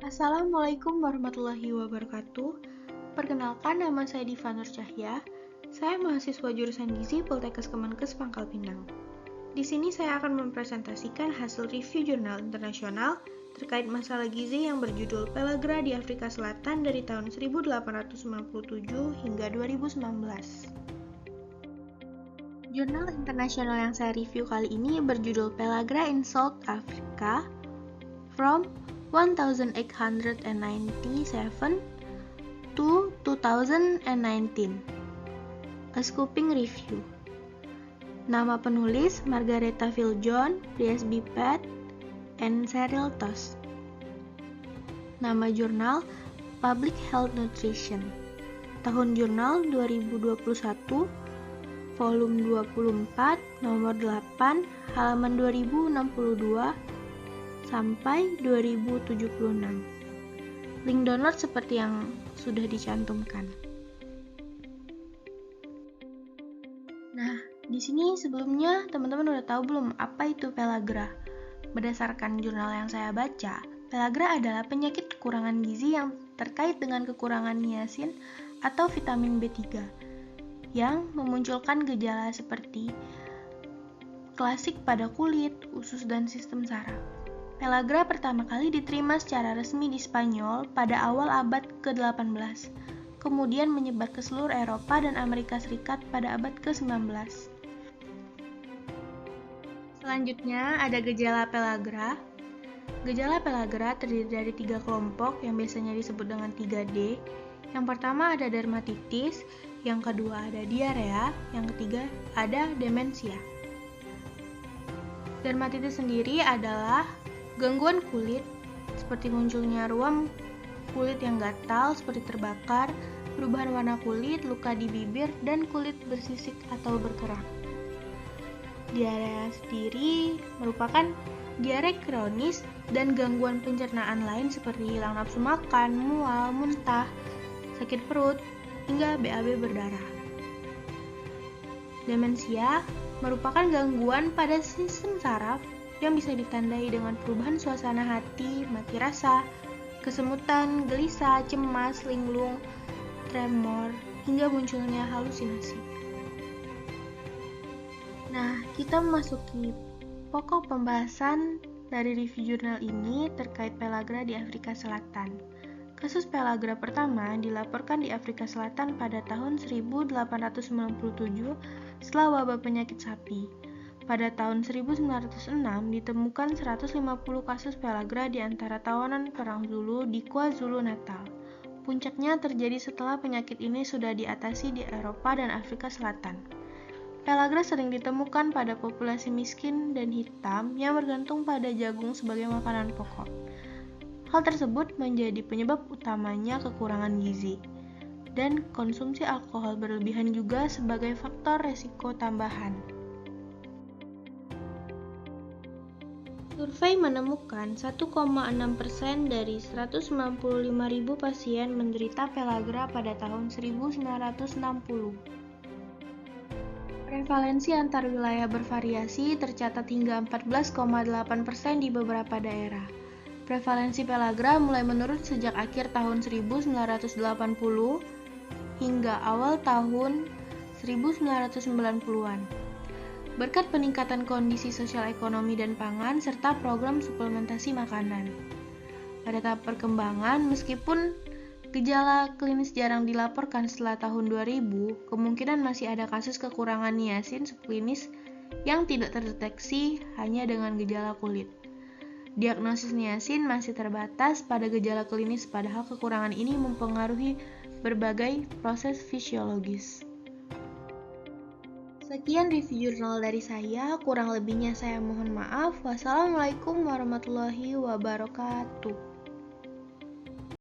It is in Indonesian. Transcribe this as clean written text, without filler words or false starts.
Assalamualaikum warahmatullahi wabarakatuh. Perkenalkan, nama saya Diva Nur Cahya. Saya mahasiswa jurusan Gizi Poltekkes Kemenkes Pangkal Pinang. Di sini saya akan mempresentasikan hasil review jurnal internasional terkait masalah gizi yang berjudul Pellagra di Afrika Selatan dari tahun 1897 hingga 2019. Jurnal internasional yang saya review kali ini berjudul Pellagra in South Africa from 1897 to 2019. A Scooping Review. Nama penulis Margaretha Viljoen, Brsb Patt, and Cheryl Tosh. Nama jurnal Public Health Nutrition. Tahun jurnal 2021, volume 24, nomor 8, halaman 2062 sampai 2076. Link download seperti yang sudah dicantumkan. Nah, di sini sebelumnya teman-teman udah tahu belum apa itu pellagra? Berdasarkan jurnal yang saya baca, pellagra adalah penyakit kekurangan gizi yang terkait dengan kekurangan niacin atau vitamin B3 yang memunculkan gejala seperti klasik pada kulit, usus, dan sistem saraf. Pellagra pertama kali diterima secara resmi di Spanyol pada awal abad ke-18, kemudian menyebar ke seluruh Eropa dan Amerika Serikat pada abad ke-19. Selanjutnya ada gejala pellagra. Gejala pellagra terdiri dari 3 kelompok yang biasanya disebut dengan 3D. Yang pertama ada dermatitis, yang kedua ada diarea, yang ketiga ada demensia. Dermatitis sendiri adalah gangguan kulit, seperti munculnya ruam kulit yang gatal seperti terbakar, perubahan warna kulit, luka di bibir, dan kulit bersisik atau berkerang. Diarea sendiri merupakan diare kronis dan gangguan pencernaan lain seperti hilang nafsu makan, mual, muntah, sakit perut, hingga BAB berdarah. Demensia merupakan gangguan pada sistem saraf yang bisa ditandai dengan perubahan suasana hati, mati rasa, kesemutan, gelisah, cemas, linglung, tremor, hingga munculnya halusinasi. Nah, kita memasuki pokok pembahasan dari review jurnal ini terkait pellagra di Afrika Selatan. Kasus pellagra pertama dilaporkan di Afrika Selatan pada tahun 1897 setelah wabah penyakit sapi. Pada tahun 1906 ditemukan 150 kasus pellagra di antara tawanan perang Zulu di KwaZulu-Natal. Puncaknya terjadi setelah penyakit ini sudah diatasi di Eropa dan Afrika Selatan. Pellagra sering ditemukan pada populasi miskin dan hitam yang bergantung pada jagung sebagai makanan pokok. Hal tersebut menjadi penyebab utamanya kekurangan gizi. Dan konsumsi alkohol berlebihan juga sebagai faktor resiko tambahan. Survei menemukan 1,6% dari 195.000 pasien menderita pellagra pada tahun 1960. Prevalensi antar wilayah bervariasi tercatat hingga 14,8% di beberapa daerah. Prevalensi pellagra mulai menurun sejak akhir tahun 1980 hingga awal tahun 1990-an. Berkat peningkatan kondisi sosial ekonomi dan pangan serta program suplementasi makanan. Pada tahap perkembangan, meskipun gejala klinis jarang dilaporkan setelah tahun 2000, kemungkinan masih ada kasus kekurangan niacin subklinis yang tidak terdeteksi hanya dengan gejala kulit. Diagnosis niacin masih terbatas pada gejala klinis, padahal kekurangan ini mempengaruhi berbagai proses fisiologis. Sekian review jurnal dari saya, kurang lebihnya saya mohon maaf. Wassalamualaikum warahmatullahi wabarakatuh.